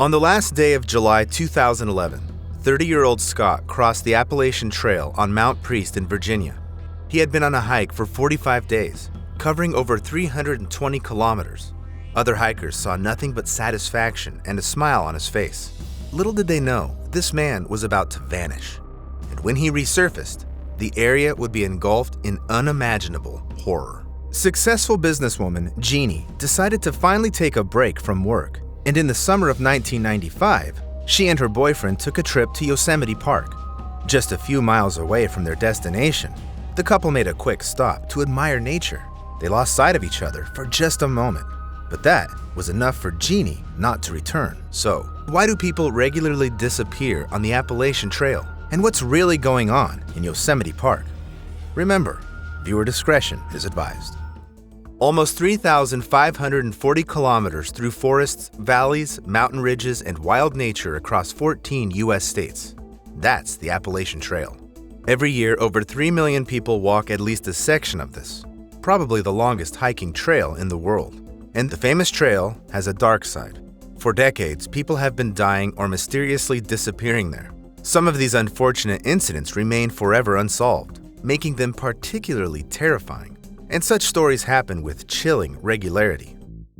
On the last day of July 2011, 30-year-old Scott crossed the Appalachian Trail on Mount Priest in Virginia. He had been on a hike for 45 days, covering over 320 kilometers. Other hikers saw nothing but satisfaction and a smile on his face. Little did they know, this man was about to vanish. And when he resurfaced, the area would be engulfed in unimaginable horror. Successful businesswoman Jeannie decided to finally take a break from work, and in the summer of 1995, she and her boyfriend took a trip to Yosemite Park. Just a few miles away from their destination, the couple made a quick stop to admire nature. They lost sight of each other for just a moment, but that was enough for Jeannie not to return. So, why do people regularly disappear on the Appalachian Trail? And what's really going on in Yosemite Park? Remember, viewer discretion is advised. Almost 3,540 kilometers through forests, valleys, mountain ridges, and wild nature across 14 U.S. states. That's the Appalachian Trail. Every year, over 3 million people walk at least a section of this, probably the longest hiking trail in the world. And the famous trail has a dark side. For decades, people have been dying or mysteriously disappearing there. Some of these unfortunate incidents remain forever unsolved, making them particularly terrifying. And such stories happen with chilling regularity.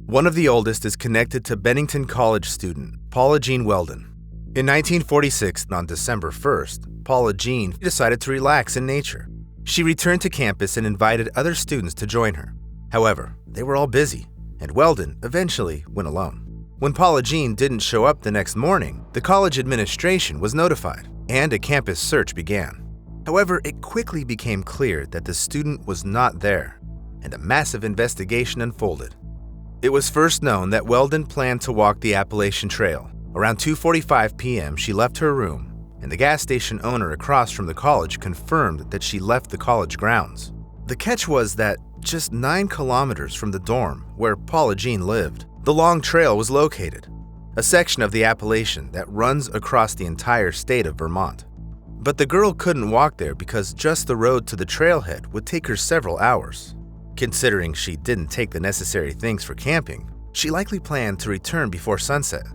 One of the oldest is connected to Bennington College student Paula Jean Weldon. In 1946, on December 1st, Paula Jean decided to relax in nature. She returned to campus and invited other students to join her. However, they were all busy, and Weldon eventually went alone. When Paula Jean didn't show up the next morning, the college administration was notified, and a campus search began. However, it quickly became clear that the student was not there, and a massive investigation unfolded. It was first known that Weldon planned to walk the Appalachian Trail. Around 2:45 p.m., she left her room, and the gas station owner across from the college confirmed that she left the college grounds. The catch was that just 9 kilometers from the dorm where Paula Jean lived, the long trail was located, a section of the Appalachian that runs across the entire state of Vermont. But the girl couldn't walk there because just the road to the trailhead would take her several hours. Considering she didn't take the necessary things for camping, she likely planned to return before sunset.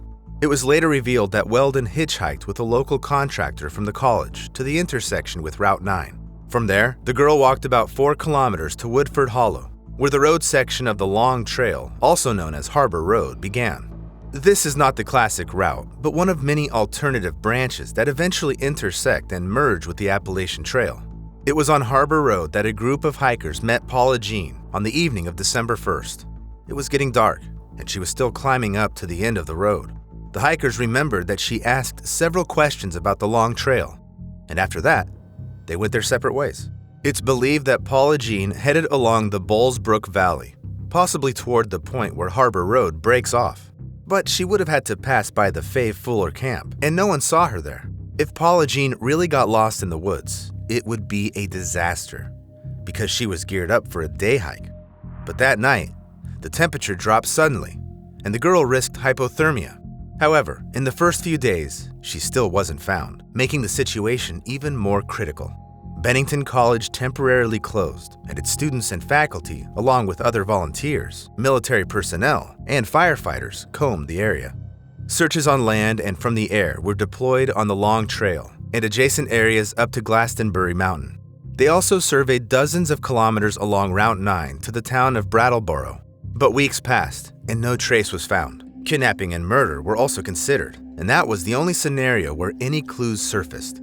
It was later revealed that Weldon hitchhiked with a local contractor from the college to the intersection with Route 9. From there, the girl walked about 4 kilometers to Woodford Hollow, where the road section of the Long Trail, also known as Harbor Road, began. This is not the classic route, but one of many alternative branches that eventually intersect and merge with the Appalachian Trail. It was on Harbor Road that a group of hikers met Paula Jean on the evening of December 1st. It was getting dark, and she was still climbing up to the end of the road. The hikers remembered that she asked several questions about the Long Trail, and after that, they went their separate ways. It's believed that Paula Jean headed along the Bulls Brook Valley, possibly toward the point where Harbor Road breaks off. But she would have had to pass by the Fave Fuller camp, and no one saw her there. If Paula Jean really got lost in the woods, it would be a disaster, because she was geared up for a day hike. But that night, the temperature dropped suddenly, and the girl risked hypothermia. However, in the first few days, she still wasn't found, making the situation even more critical. Bennington College temporarily closed, and its students and faculty, along with other volunteers, military personnel, and firefighters, combed the area. Searches on land and from the air were deployed on the Long Trail and adjacent areas up to Glastonbury Mountain. They also surveyed dozens of kilometers along Route 9 to the town of Brattleboro. But weeks passed, and no trace was found. Kidnapping and murder were also considered, and that was the only scenario where any clues surfaced.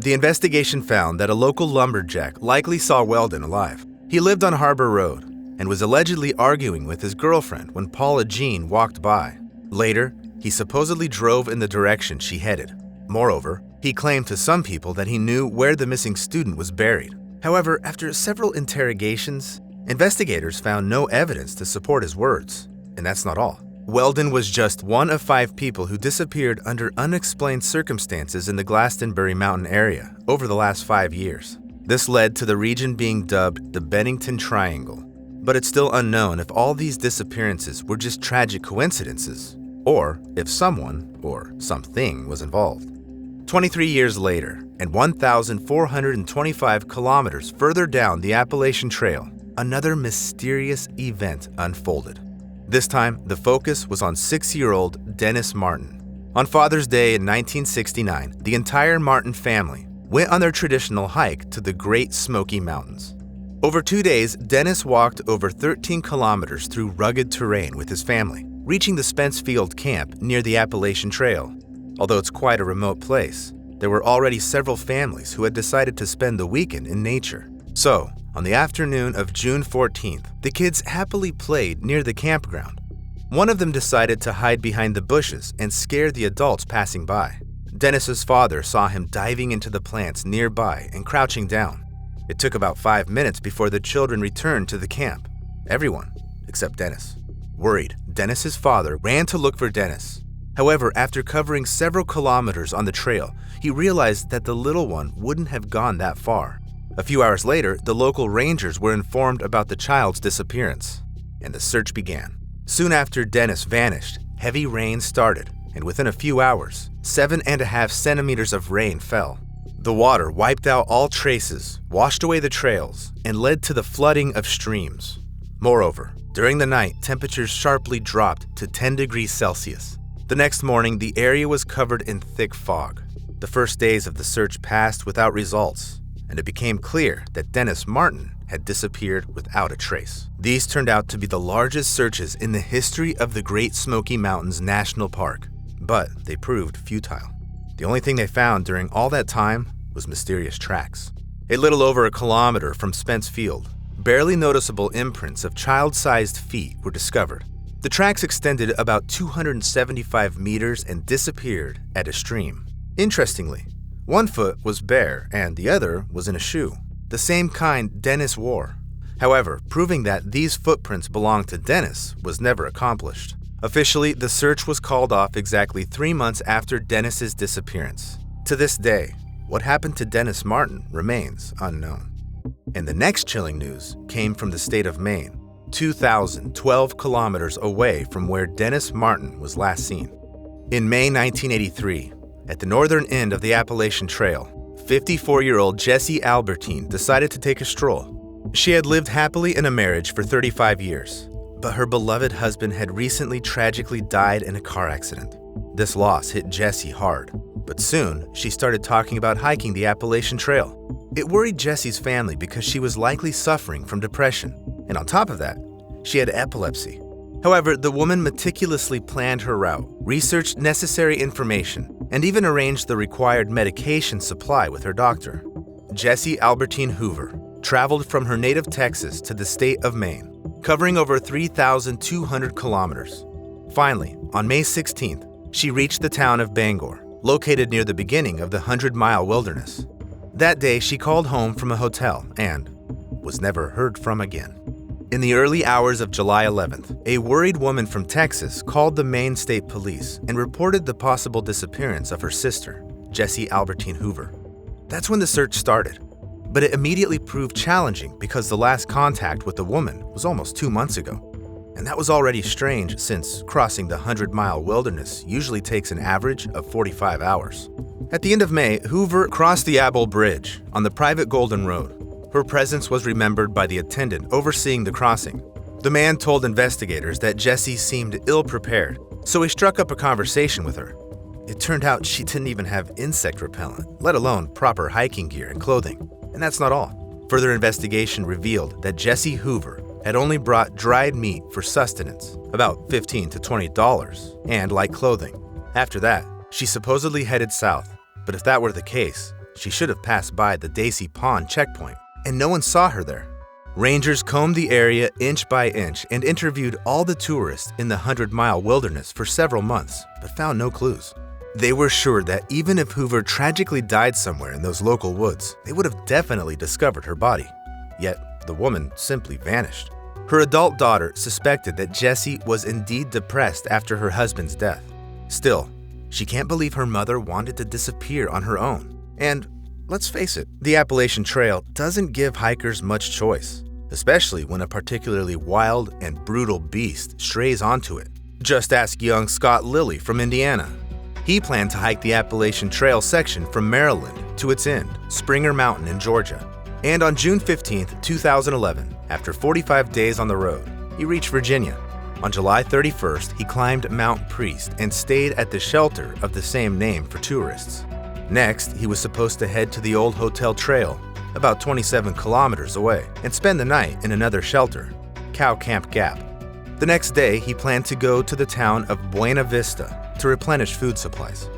The investigation found that a local lumberjack likely saw Weldon alive. He lived on Harbor Road and was allegedly arguing with his girlfriend when Paula Jean walked by. Later, he supposedly drove in the direction she headed. Moreover, he claimed to some people that he knew where the missing student was buried. However, after several interrogations, investigators found no evidence to support his words. And that's not all. Weldon was just one of 5 people who disappeared under unexplained circumstances in the Glastonbury Mountain area over the last 5 years. This led to the region being dubbed the Bennington Triangle. But it's still unknown if all these disappearances were just tragic coincidences, or if someone or something was involved. 23 years later, and 1,425 kilometers further down the Appalachian Trail, another mysterious event unfolded. This time, the focus was on 6-year-old Dennis Martin. On Father's Day in 1969, the entire Martin family went on their traditional hike to the Great Smoky Mountains. Over 2 days, Dennis walked over 13 kilometers through rugged terrain with his family, reaching the Spencefield camp near the Appalachian Trail. Although it's quite a remote place, there were already several families who had decided to spend the weekend in nature. So, on the afternoon of June 14th, the kids happily played near the campground. One of them decided to hide behind the bushes and scare the adults passing by. Dennis's father saw him diving into the plants nearby and crouching down. It took about 5 minutes before the children returned to the camp. Everyone, except Dennis. Worried, Dennis's father ran to look for Dennis. However, after covering several kilometers on the trail, he realized that the little one wouldn't have gone that far. A few hours later, the local rangers were informed about the child's disappearance, and the search began. Soon after Dennis vanished, heavy rain started, and within a few hours, 7.5 centimeters of rain fell. The water wiped out all traces, washed away the trails, and led to the flooding of streams. Moreover, during the night, temperatures sharply dropped to 10 degrees Celsius. The next morning, the area was covered in thick fog. The first days of the search passed without results, and it became clear that Dennis Martin had disappeared without a trace. These turned out to be the largest searches in the history of the Great Smoky Mountains National Park, but they proved futile. The only thing they found during all that time was mysterious tracks. A little over a kilometer from Spencefield, barely noticeable imprints of child-sized feet were discovered. The tracks extended about 275 meters and disappeared at a stream. Interestingly, one foot was bare and the other was in a shoe, the same kind Dennis wore. However, proving that these footprints belonged to Dennis was never accomplished. Officially, the search was called off exactly 3 months after Dennis's disappearance. To this day, what happened to Dennis Martin remains unknown. And the next chilling news came from the state of Maine, 2,012 kilometers away from where Dennis Martin was last seen. In May 1983, at the northern end of the Appalachian Trail, 54-year-old Jessie Albertine decided to take a stroll. She had lived happily in a marriage for 35 years, but her beloved husband had recently tragically died in a car accident. This loss hit Jessie hard, but soon she started talking about hiking the Appalachian Trail. It worried Jessie's family because she was likely suffering from depression, and on top of that, she had epilepsy. However, the woman meticulously planned her route, researched necessary information, and even arranged the required medication supply with her doctor. Jessie Albertine Hoover traveled from her native Texas to the state of Maine, covering over 3,200 kilometers. Finally, on May 16th, she reached the town of Bangor, located near the beginning of the 100-mile wilderness. That day, she called home from a hotel and was never heard from again. In the early hours of July 11th, a worried woman from Texas called the Maine State Police and reported the possible disappearance of her sister, Jessie Albertine Hoover. That's when the search started, but it immediately proved challenging because the last contact with the woman was almost 2 months ago. And that was already strange since crossing the 100-mile wilderness usually takes an average of 45 hours. At the end of May, Hoover crossed the Abel Bridge on the private Golden Road. Her presence was remembered by the attendant overseeing the crossing. The man told investigators that Jessie seemed ill-prepared, so he struck up a conversation with her. It turned out she didn't even have insect repellent, let alone proper hiking gear and clothing. And that's not all. Further investigation revealed that Jessie Hoover had only brought dried meat for sustenance, about $15 to $20, and light clothing. After that, she supposedly headed south, but if that were the case, she should have passed by the Daisy Pond checkpoint, and no one saw her there. Rangers combed the area inch by inch and interviewed all the tourists in the 100-mile wilderness for several months, but found no clues. They were sure that even if Hoover tragically died somewhere in those local woods, they would have definitely discovered her body. Yet, the woman simply vanished. Her adult daughter suspected that Jessie was indeed depressed after her husband's death. Still, she can't believe her mother wanted to disappear on her own. And let's face it, the Appalachian Trail doesn't give hikers much choice, especially when a particularly wild and brutal beast strays onto it. Just ask young Scott Lilly from Indiana. He planned to hike the Appalachian Trail section from Maryland to its end, Springer Mountain in Georgia. And on June 15, 2011, after 45 days on the road, he reached Virginia. On July 31st, he climbed Mount Priest and stayed at the shelter of the same name for tourists. Next, he was supposed to head to the old hotel trail, about 27 kilometers away, and spend the night in another shelter, Cow Camp Gap. The next day, he planned to go to the town of Buena Vista to replenish food supplies.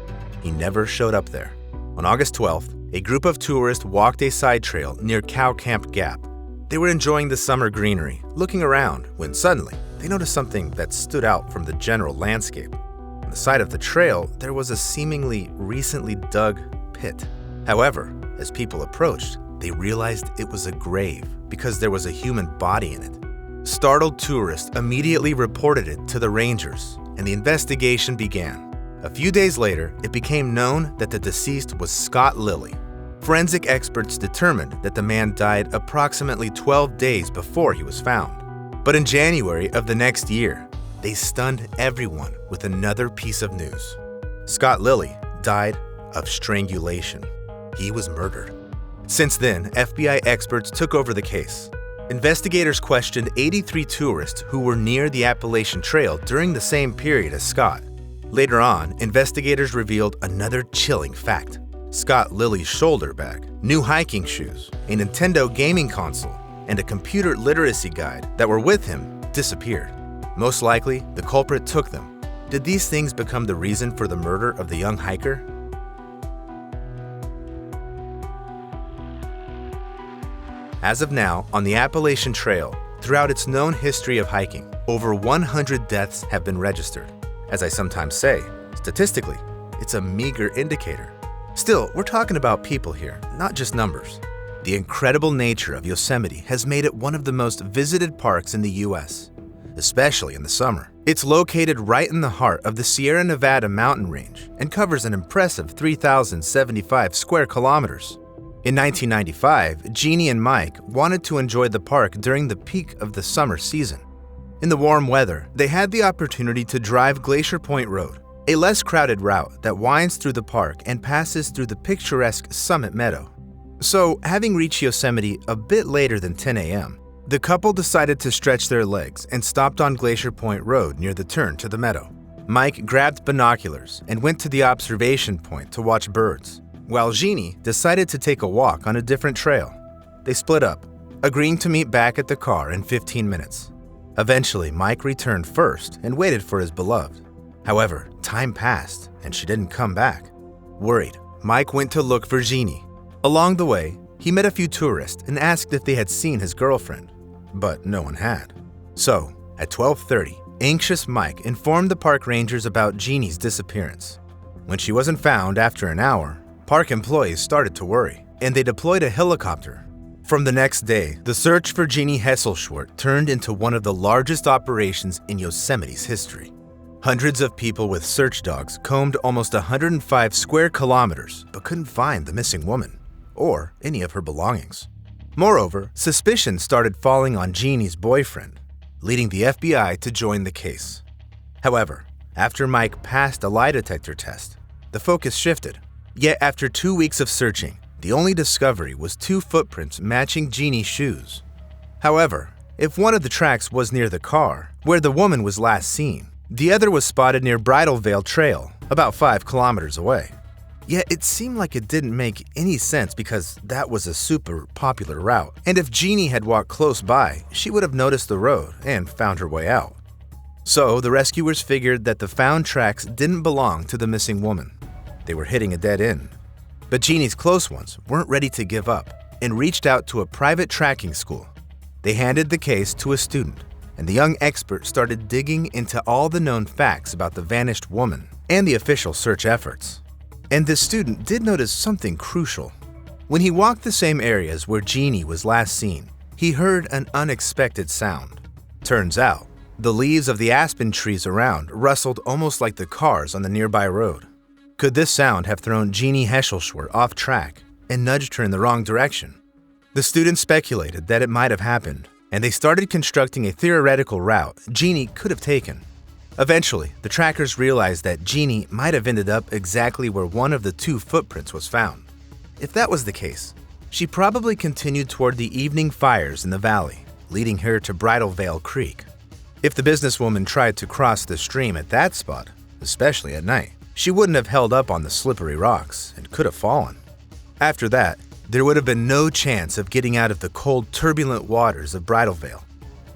He never showed up there. On August 12th, a group of tourists walked a side trail near Cow Camp Gap. They were enjoying the summer greenery, looking around, when suddenly they noticed something that stood out from the general landscape. On the side of the trail, there was a seemingly recently dug pit. However, as people approached, they realized it was a grave because there was a human body in it. Startled tourists immediately reported it to the rangers, and the investigation began. A few days later, it became known that the deceased was Scott Lilly. Forensic experts determined that the man died approximately 12 days before he was found. But in January of the next year, they stunned everyone with another piece of news. Scott Lilly died of strangulation. He was murdered. Since then, FBI experts took over the case. Investigators questioned 83 tourists who were near the Appalachian Trail during the same period as Scott. Later on, investigators revealed another chilling fact. Scott Lilly's shoulder bag, new hiking shoes, a Nintendo gaming console, and a computer literacy guide that were with him disappeared. Most likely, the culprit took them. Did these things become the reason for the murder of the young hiker? As of now, on the Appalachian Trail, throughout its known history of hiking, over 100 deaths have been registered. As I sometimes say, statistically, it's a meager indicator. Still, we're talking about people here, not just numbers. The incredible nature of Yosemite has made it one of the most visited parks in the U.S., especially in the summer. It's located right in the heart of the Sierra Nevada mountain range and covers an impressive 3,075 square kilometers. In 1995, Jeannie and Mike wanted to enjoy the park during the peak of the summer season. In the warm weather, they had the opportunity to drive Glacier Point Road, a less crowded route that winds through the park and passes through the picturesque Summit Meadow. So, having reached Yosemite a bit later than 10 a.m., the couple decided to stretch their legs and stopped on Glacier Point Road near the turn to the meadow. Mike grabbed binoculars and went to the observation point to watch birds, while Jeannie decided to take a walk on a different trail. They split up, agreeing to meet back at the car in 15 minutes. Eventually, Mike returned first and waited for his beloved. However, time passed and she didn't come back. Worried, Mike went to look for Jeannie. Along the way, he met a few tourists and asked if they had seen his girlfriend, but no one had. So, at 12:30, anxious Mike informed the park rangers about Jeannie's disappearance. When she wasn't found after an hour, park employees started to worry, and they deployed a helicopter. From the next day, the search for Jeannie Hesselschwart turned into one of the largest operations in Yosemite's history. Hundreds of people with search dogs combed almost 105 square kilometers but couldn't find the missing woman or any of her belongings. Moreover, suspicion started falling on Jeannie's boyfriend, leading the FBI to join the case. However, after Mike passed a lie detector test, the focus shifted. Yet after 2 weeks of searching, the only discovery was 2 footprints matching Jeannie's shoes. However, if one of the tracks was near the car, where the woman was last seen, the other was spotted near Bridal Veil Trail, about 5 kilometers away. Yet it seemed like it didn't make any sense because that was a super popular route, and if Jeannie had walked close by, she would have noticed the road and found her way out. So the rescuers figured that the found tracks didn't belong to the missing woman. They were hitting a dead end. But Jeannie's close ones weren't ready to give up and reached out to a private tracking school. They handed the case to a student, and the young expert started digging into all the known facts about the vanished woman and the official search efforts. And this student did notice something crucial. When he walked the same areas where Jeannie was last seen, he heard an unexpected sound. Turns out, the leaves of the aspen trees around rustled almost like the cars on the nearby road. Could this sound have thrown Jeannie Hesselschwart off track and nudged her in the wrong direction? The students speculated that it might have happened, and they started constructing a theoretical route Jeannie could have taken. Eventually, the trackers realized that Jeannie might have ended up exactly where one of the 2 footprints was found. If that was the case, she probably continued toward the evening fires in the valley, leading her to Bridal Veil Creek. If the businesswoman tried to cross the stream at that spot, especially at night, she wouldn't have held up on the slippery rocks and could have fallen. After that, there would have been no chance of getting out of the cold, turbulent waters of Bridal Veil.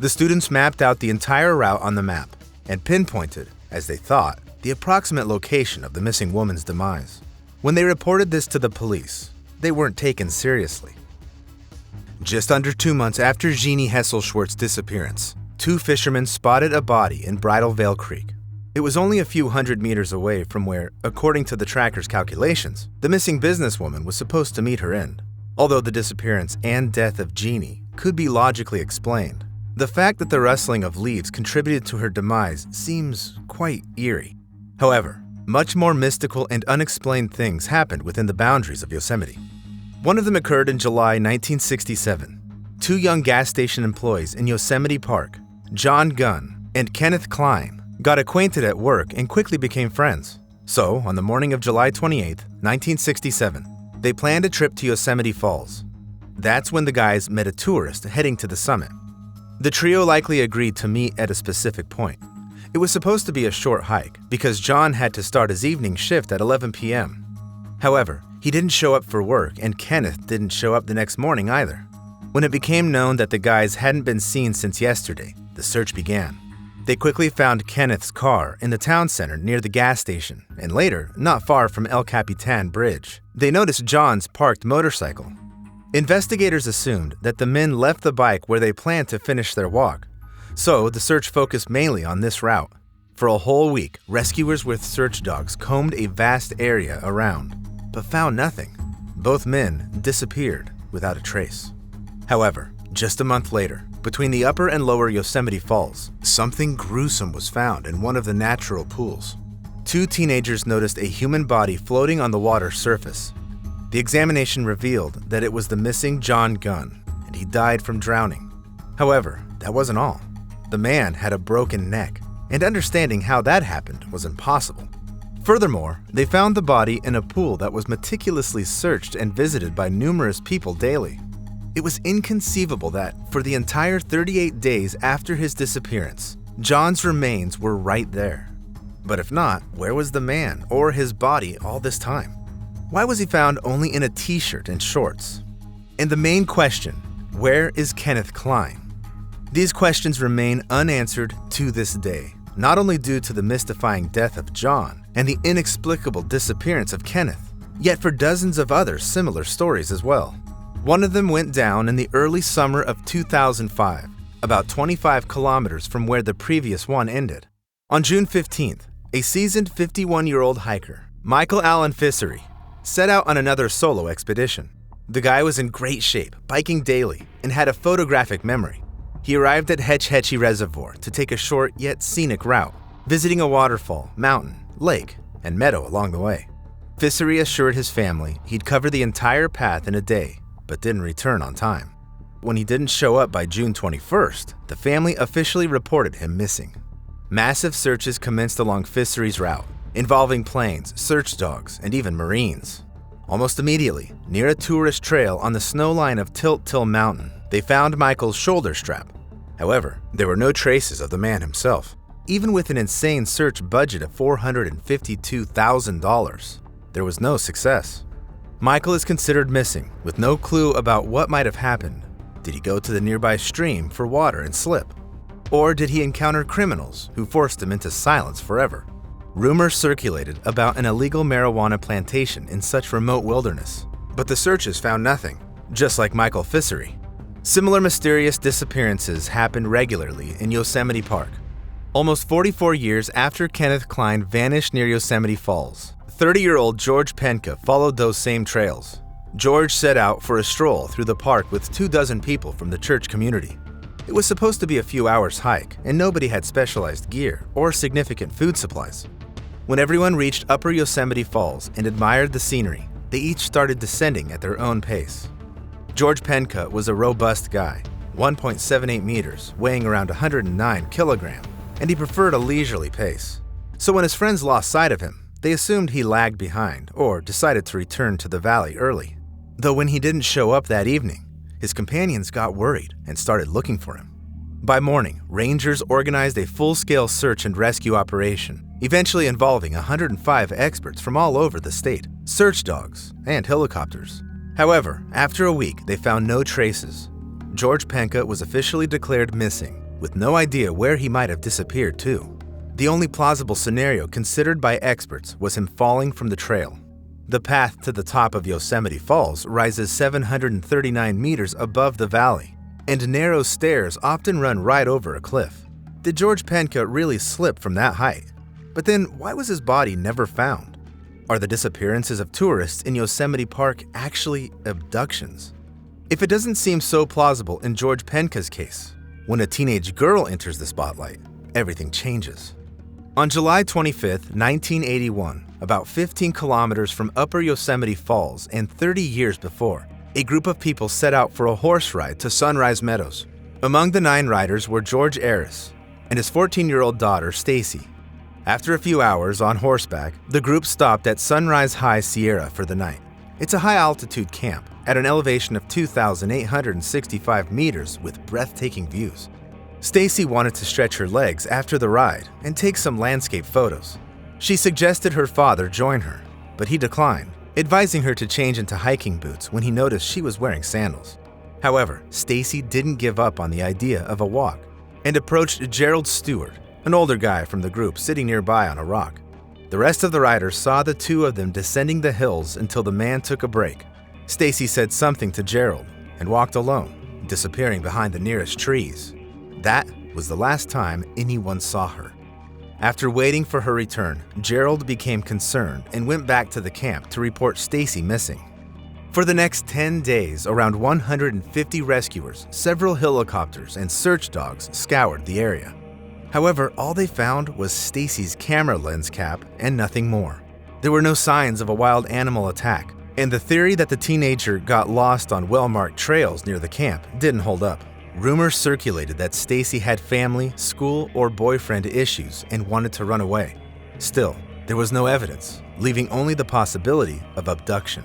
The students mapped out the entire route on the map and pinpointed, as they thought, the approximate location of the missing woman's demise. When they reported this to the police, they weren't taken seriously. Just under 2 months after Jeannie Hesselschwartz's disappearance, 2 fishermen spotted a body in Bridal Veil Creek. It was only a few hundred meters away from where, according to the tracker's calculations, the missing businesswoman was supposed to meet her end. Although the disappearance and death of Jeannie could be logically explained, the fact that the rustling of leaves contributed to her demise seems quite eerie. However, much more mystical and unexplained things happened within the boundaries of Yosemite. One of them occurred in July 1967. 2 young gas station employees in Yosemite Park, John Gunn and Kenneth Klein, got acquainted at work and quickly became friends. So, on the morning of July 28, 1967, they planned a trip to Yosemite Falls. That's when the guys met a tourist heading to the summit. The trio likely agreed to meet at a specific point. It was supposed to be a short hike because John had to start his evening shift at 11 p.m. However, he didn't show up for work and Kenneth didn't show up the next morning either. When it became known that the guys hadn't been seen since yesterday, the search began. They quickly found Kenneth's car in the town center near the gas station, and later, not far from El Capitan Bridge, they noticed John's parked motorcycle. Investigators assumed that the men left the bike where they planned to finish their walk, so the search focused mainly on this route. For a whole week, rescuers with search dogs combed a vast area around, but found nothing. Both men disappeared without a trace. However, just a month later, between the upper and lower Yosemite Falls, something gruesome was found in one of the natural pools. 2 teenagers noticed a human body floating on the water's surface. The examination revealed that it was the missing John Gunn, and he died from drowning. However, that wasn't all. The man had a broken neck, and understanding how that happened was impossible. Furthermore, they found the body in a pool that was meticulously searched and visited by numerous people daily. It was inconceivable that, for the entire 38 days after his disappearance, John's remains were right there. But if not, where was the man or his body all this time? Why was he found only in a t-shirt and shorts? And the main question, where is Kenneth Klein? These questions remain unanswered to this day, not only due to the mystifying death of John and the inexplicable disappearance of Kenneth, yet for dozens of other similar stories as well. One of them went down in the early summer of 2005, about 25 kilometers from where the previous one ended. On June 15th, a seasoned 51-year-old hiker, Michael Allen Fissery, set out on another solo expedition. The guy was in great shape, biking daily, and had a photographic memory. He arrived at Hetch Hetchy Reservoir to take a short yet scenic route, visiting a waterfall, mountain, lake, and meadow along the way. Fissery assured his family he'd cover the entire path in a day, but didn't return on time. When he didn't show up by June 21st, the family officially reported him missing. Massive searches commenced along Fissery's route, involving planes, search dogs, and even Marines. Almost immediately, near a tourist trail on the snowline of Tilt Till Mountain, they found Michael's shoulder strap. However, there were no traces of the man himself. Even with an insane search budget of $452,000, there was no success. Michael is considered missing, with no clue about what might have happened. Did he go to the nearby stream for water and slip? Or did he encounter criminals who forced him into silence forever? Rumors circulated about an illegal marijuana plantation in such remote wilderness, but the searches found nothing, just like Michael Fissery. Similar mysterious disappearances happened regularly in Yosemite Park. Almost 44 years after Kenneth Klein vanished near Yosemite Falls, 30-year-old George Penka followed those same trails. George set out for a stroll through the park with 24 people from the church community. It was supposed to be a few hours hike, and nobody had specialized gear or significant food supplies. When everyone reached Upper Yosemite Falls and admired the scenery, they each started descending at their own pace. George Penka was a robust guy, 1.78 meters, weighing around 109 kilograms, and he preferred a leisurely pace. So when his friends lost sight of him, they assumed he lagged behind or decided to return to the valley early. Though when he didn't show up that evening, his companions got worried and started looking for him. By morning, rangers organized a full-scale search and rescue operation, eventually involving 105 experts from all over the state, search dogs, and helicopters. However, after a week, they found no traces. George Penka was officially declared missing, with no idea where he might have disappeared to. The only plausible scenario considered by experts was him falling from the trail. The path to the top of Yosemite Falls rises 739 meters above the valley, and narrow stairs often run right over a cliff. Did George Penka really slip from that height? But then why was his body never found? Are the disappearances of tourists in Yosemite Park actually abductions? If it doesn't seem so plausible in George Penka's case, when a teenage girl enters the spotlight, everything changes. On July 25, 1981, about 15 kilometers from Upper Yosemite Falls and 30 years before, a group of people set out for a horse ride to Sunrise Meadows. Among the 9 riders were George Arras and his 14-year-old daughter, Stacy. After a few hours on horseback, the group stopped at Sunrise High Sierra for the night. It's a high-altitude camp at an elevation of 2,865 meters with breathtaking views. Stacy wanted to stretch her legs after the ride and take some landscape photos. She suggested her father join her, but he declined, advising her to change into hiking boots when he noticed she was wearing sandals. However, Stacy didn't give up on the idea of a walk and approached Gerald Stewart, an older guy from the group sitting nearby on a rock. The rest of the riders saw the two of them descending the hills until the man took a break. Stacy said something to Gerald and walked alone, disappearing behind the nearest trees. That was the last time anyone saw her. After waiting for her return, Gerald became concerned and went back to the camp to report Stacy missing. For the next 10 days, around 150 rescuers, several helicopters, and search dogs scoured the area. However, all they found was Stacy's camera lens cap and nothing more. There were no signs of a wild animal attack, and the theory that the teenager got lost on well-marked trails near the camp didn't hold up. Rumors circulated that Stacy had family, school, or boyfriend issues and wanted to run away. Still, there was no evidence, leaving only the possibility of abduction.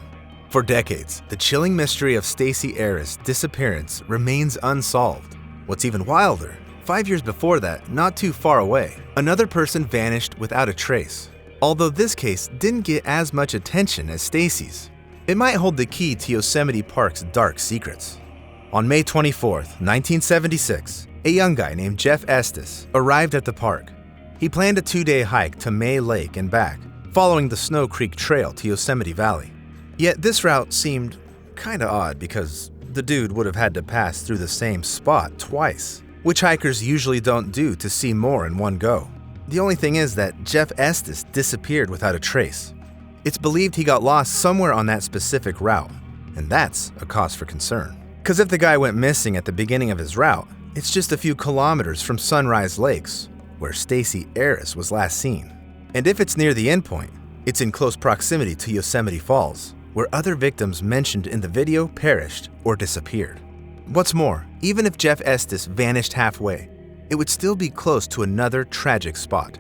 For decades, the chilling mystery of Stacy Arras' disappearance remains unsolved. What's even wilder, 5 years before that, not too far away, another person vanished without a trace. Although this case didn't get as much attention as Stacy's, it might hold the key to Yosemite Park's dark secrets. On May 24, 1976, a young guy named Jeff Estes arrived at the park. He planned a 2-day hike to May Lake and back, following the Snow Creek Trail to Yosemite Valley. Yet this route seemed kinda odd because the dude would have had to pass through the same spot twice, which hikers usually don't do to see more in one go. The only thing is that Jeff Estes disappeared without a trace. It's believed he got lost somewhere on that specific route, and that's a cause for concern. Because if the guy went missing at the beginning of his route, it's just a few kilometers from Sunrise Lakes, where Stacy Arras was last seen. And if it's near the endpoint, it's in close proximity to Yosemite Falls, where other victims mentioned in the video perished or disappeared. What's more, even if Jeff Estes vanished halfway, it would still be close to another tragic spot.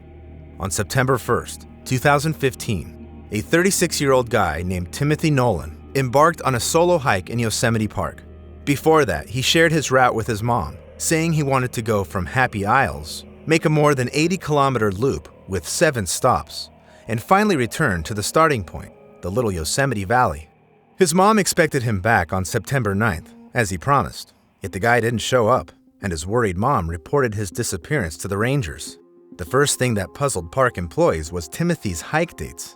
On September 1st, 2015, a 36-year-old guy named Timothy Nolan embarked on a solo hike in Yosemite Park. Before that, he shared his route with his mom, saying he wanted to go from Happy Isles, make a more than 80-kilometer loop with 7 stops, and finally return to the starting point, the Little Yosemite Valley. His mom expected him back on September 9th, as he promised, yet the guy didn't show up, and his worried mom reported his disappearance to the rangers. The first thing that puzzled park employees was Timothy's hike dates.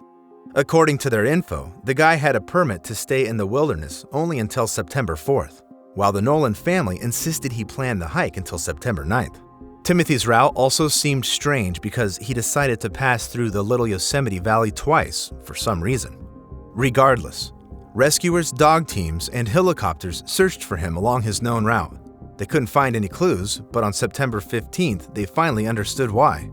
According to their info, the guy had a permit to stay in the wilderness only until September 4th, while the Nolan family insisted he plan the hike until September 9th. Timothy's route also seemed strange because he decided to pass through the Little Yosemite Valley twice for some reason. Regardless, rescuers, dog teams, and helicopters searched for him along his known route. They couldn't find any clues, but on September 15th, they finally understood why.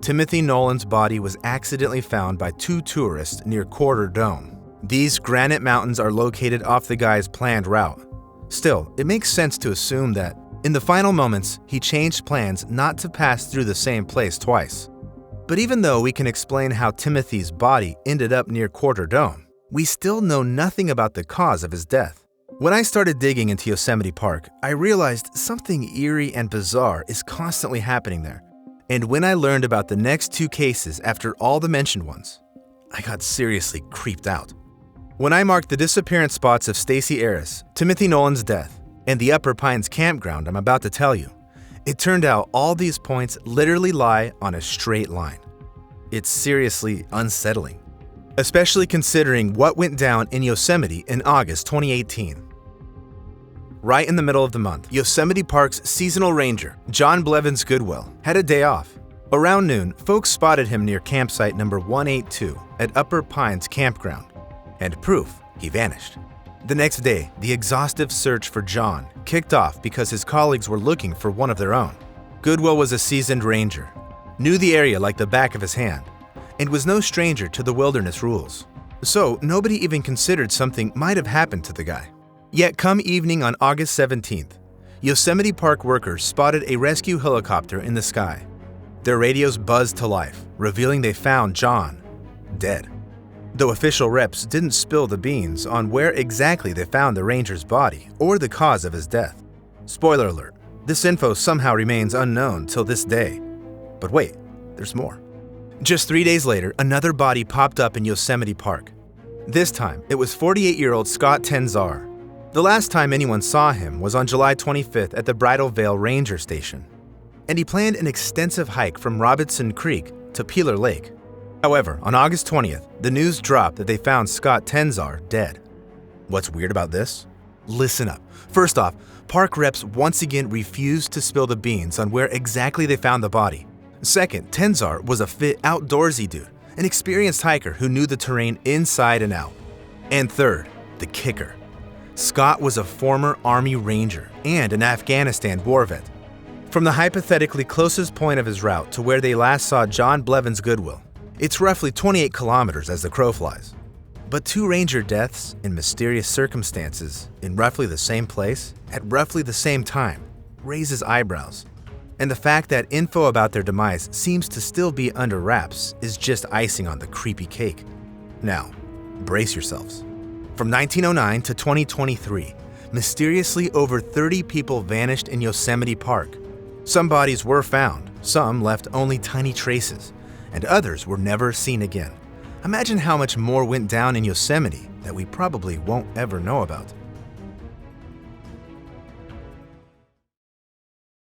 Timothy Nolan's body was accidentally found by 2 tourists near Quarter Dome. These granite mountains are located off the guy's planned route. Still, it makes sense to assume that, in the final moments, he changed plans not to pass through the same place twice. But even though we can explain how Timothy's body ended up near Quarter Dome, we still know nothing about the cause of his death. When I started digging into Yosemite Park, I realized something eerie and bizarre is constantly happening there. And when I learned about the next two cases after all the mentioned ones, I got seriously creeped out. When I marked the disappearance spots of Stacy Arras, Timothy Nolan's death, and the Upper Pines campground I'm about to tell you, it turned out all these points literally lie on a straight line. It's seriously unsettling, especially considering what went down in Yosemite in August 2018. Right in the middle of the month, Yosemite Park's seasonal ranger, John Blevins Goodwill, had a day off. Around noon, folks spotted him near campsite number 182 at Upper Pines Campground, and proof he vanished. The next day, the exhaustive search for John kicked off because his colleagues were looking for one of their own. Goodwill was a seasoned ranger, knew the area like the back of his hand, and was no stranger to the wilderness rules. So nobody even considered something might have happened to the guy. Yet come evening on August 17th, Yosemite Park workers spotted a rescue helicopter in the sky. Their radios buzzed to life, revealing they found John dead. Though official reps didn't spill the beans on where exactly they found the ranger's body or the cause of his death. Spoiler alert, this info somehow remains unknown till this day. But wait, there's more. Just 3 days later, another body popped up in Yosemite Park. This time, it was 48-year-old Scott Tenzar. The last time anyone saw him was on July 25th at the Bridal Veil Ranger Station, and he planned an extensive hike from Robinson Creek to Peeler Lake. However, on August 20th, the news dropped that they found Scott Tenzar dead. What's weird about this? Listen up. First off, park reps once again refused to spill the beans on where exactly they found the body. Second, Tenzar was a fit, outdoorsy dude, an experienced hiker who knew the terrain inside and out. And third, the kicker. Scott was a former Army Ranger and an Afghanistan war vet. From the hypothetically closest point of his route to where they last saw John Blevins Goodwill, it's roughly 28 kilometers as the crow flies. But two ranger deaths in mysterious circumstances in roughly the same place at roughly the same time raises eyebrows. And the fact that info about their demise seems to still be under wraps is just icing on the creepy cake. Now, brace yourselves. From 1909 to 2023, mysteriously over 30 people vanished in Yosemite Park. Some bodies were found, some left only tiny traces, and others were never seen again. Imagine how much more went down in Yosemite that we probably won't ever know about.